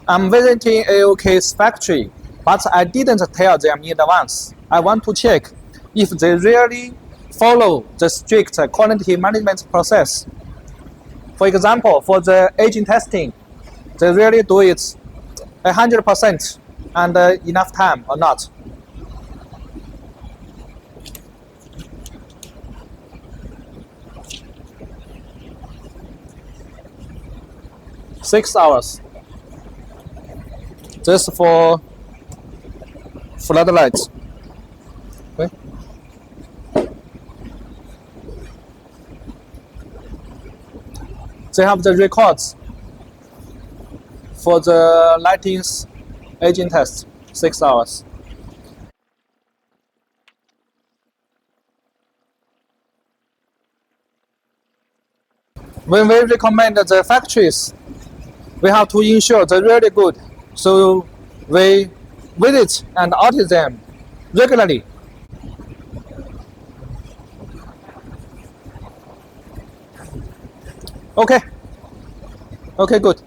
I'm visiting AOK's factory, but I didn't tell them in advance. I want to check if they really follow the strict quality management process. For example, for the agent testing, they really do it 100% and enough time or not. $6. This for floodlights. Okay. They have the records for the lightings agent test, 6 hours. When we recommend the factories, we have to ensure they're really good. So we visit and audit them regularly. Okay. Okay, good.